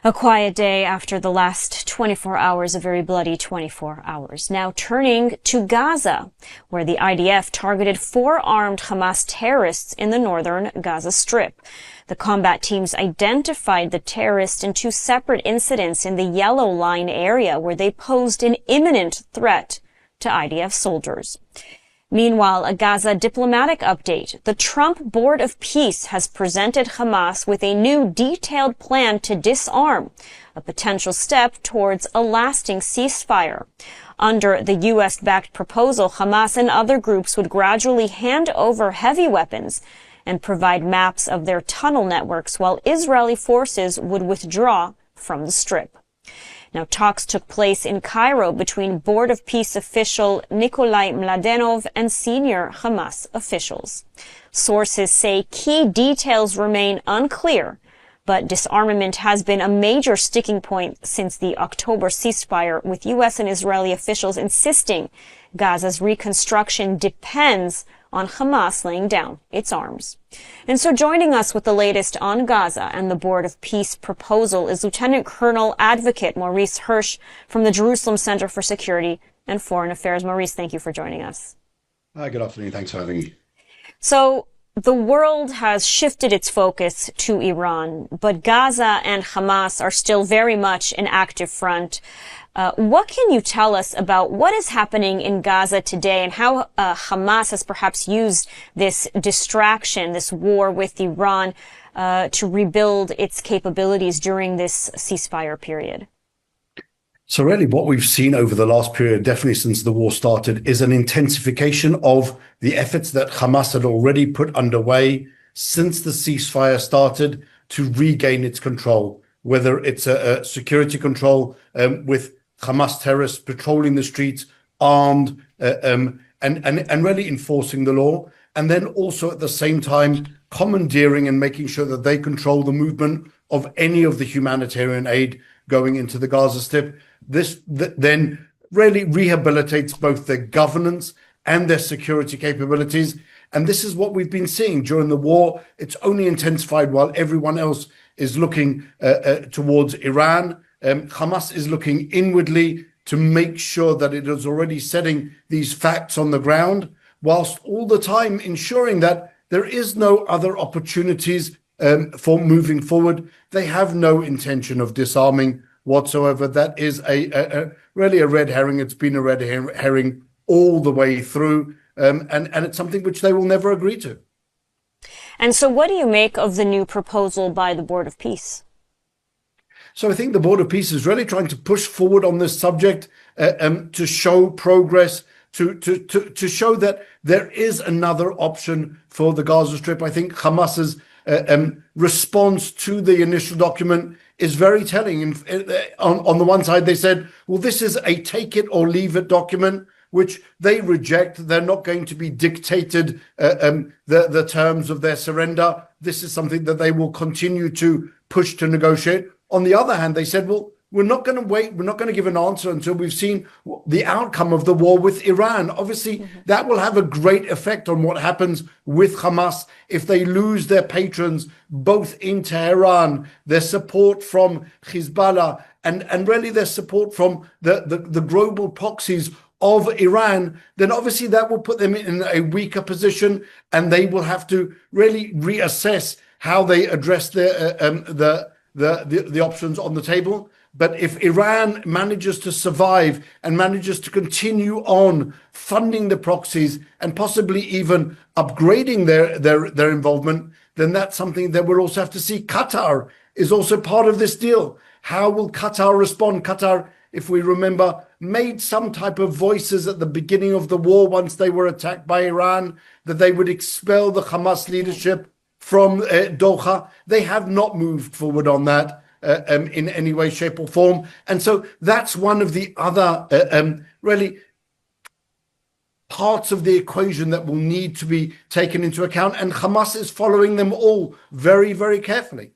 A quiet day after the last 24 hours, a very bloody 24 hours. Now turning to Gaza, where the IDF targeted 4 armed Hamas terrorists in the northern Gaza Strip. The combat teams identified the terrorists in 2 separate incidents in the Yellow Line area where they posed an imminent threat to IDF soldiers. Meanwhile, a Gaza diplomatic update. The Trump Board of Peace has presented Hamas with a new detailed plan to disarm, a potential step towards a lasting ceasefire. Under the U.S.-backed proposal, Hamas and other groups would gradually hand over heavy weapons and provide maps of their tunnel networks, while Israeli forces would withdraw from the Strip. Now, talks took place in Cairo between Board of Peace official Nikolai Mladenov and senior Hamas officials. Sources say key details remain unclear, but disarmament has been a major sticking point since the October ceasefire, with U.S. and Israeli officials insisting Gaza's reconstruction depends on Hamas laying down its arms. And so joining us with the latest on Gaza and the Board of Peace proposal is Lieutenant Colonel Advocate Maurice Hirsch from the Jerusalem Center for Security and Foreign Affairs. Maurice, thank you for joining us. Hi, good afternoon. Thanks for having me. So the world has shifted its focus to Iran, but Gaza and Hamas are still very much an active front. What can you tell us about what is happening in Gaza today and how Hamas has perhaps used this distraction, this war with Iran, to rebuild its capabilities during this ceasefire period? So really what we've seen over the last period, definitely since the war started, is an intensification of the efforts that Hamas had already put underway since the ceasefire started to regain its control, whether it's a security control with Hamas terrorists patrolling the streets, armed, and really enforcing the law. And then also at the same time, commandeering and making sure that they control the movement of any of the humanitarian aid going into the Gaza Strip. This then really rehabilitates both their governance and their security capabilities. And this is what we've been seeing during the war. It's only intensified while everyone else is looking towards Iran. Hamas is looking inwardly to make sure that it is already setting these facts on the ground, whilst all the time ensuring that there is no other opportunities for moving forward. They have no intention of disarming whatsoever. That is really a red herring. It's been a red herring all the way through, and it's something which they will never agree to. And so what do you make of the new proposal by the Board of Peace? So I think the Board of Peace is really trying to push forward on this subject, to show progress, to show that there is another option for the Gaza Strip. I think Hamas's response to the initial document is very telling. On the one side, they said, well, this is a take it or leave it document, which they reject. They're not going to be dictated the terms of their surrender. This is something that they will continue to push to negotiate. On the other hand, they said, well, we're not going to wait. We're not going to give an answer until we've seen the outcome of the war with Iran. Obviously, that will have a great effect on what happens with Hamas if they lose their patrons, both in Tehran, their support from Hezbollah, and really their support from the global proxies of Iran. Then obviously that will put them in a weaker position, and they will have to really reassess how they address the options on the table. But if Iran manages to survive and manages to continue on funding the proxies and possibly even upgrading their involvement, then that's something that we'll also have to see. Qatar is also part of this deal. How will Qatar respond? Qatar, if we remember, made some type of voices at the beginning of the war once they were attacked by Iran, that they would expel the Hamas leadership from Doha. They have not moved forward on that in any way, shape or form. And so that's one of the other really parts of the equation that will need to be taken into account. And Hamas is following them all very, very carefully.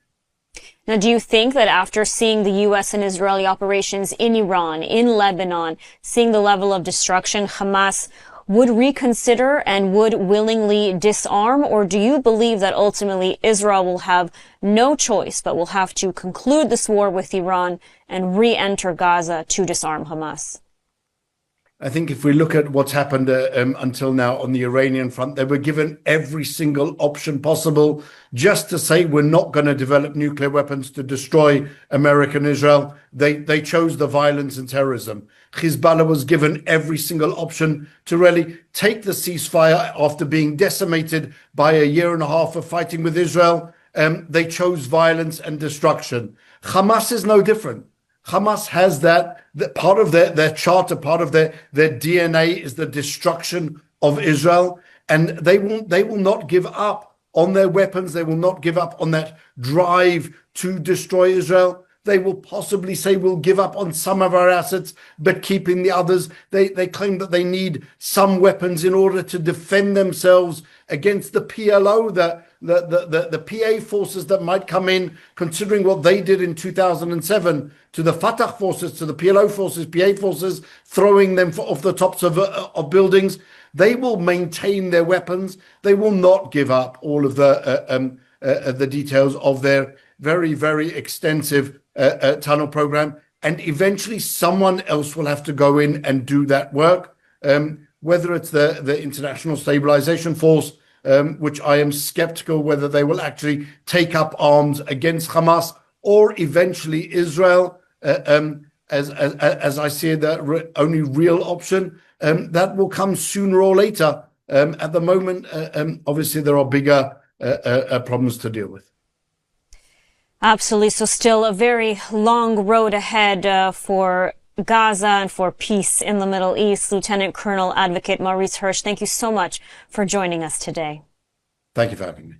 Now, do you think that after seeing the U.S. and Israeli operations in Iran, in Lebanon, seeing the level of destruction, Hamas would reconsider and would willingly disarm? Or do you believe that ultimately Israel will have no choice but will have to conclude this war with Iran and re-enter Gaza to disarm Hamas? I think if we look at what's happened until now on the Iranian front, they were given every single option possible just to say we're not going to develop nuclear weapons to destroy America and Israel. They chose the violence and terrorism. Hezbollah was given every single option to really take the ceasefire after being decimated by a year and a half of fighting with Israel. They chose violence and destruction. Hamas is no different. Hamas has that part of their charter, part of their DNA is the destruction of Israel. And they will not give up on their weapons. They will not give up on that drive to destroy Israel. They will possibly say we'll give up on some of our assets, but keeping the others. They claim that they need some weapons in order to defend themselves against the PLO, the PA forces that might come in, considering what they did in 2007 to the Fatah forces, to the PLO forces, PA forces, throwing them off the tops of buildings. They will maintain their weapons. They will not give up all of the details of their very, very extensive tunnel program. And eventually someone else will have to go in and do that work, whether it's the International Stabilization Force, which I am skeptical whether they will actually take up arms against Hamas, or eventually Israel, as I see it, the only real option. That will come sooner or later. At the moment, obviously, there are bigger problems to deal with. Absolutely. So still a very long road ahead for Gaza and for peace in the Middle East. Lieutenant Colonel Advocate Maurice Hirsch, thank you so much for joining us today. Thank you for having me.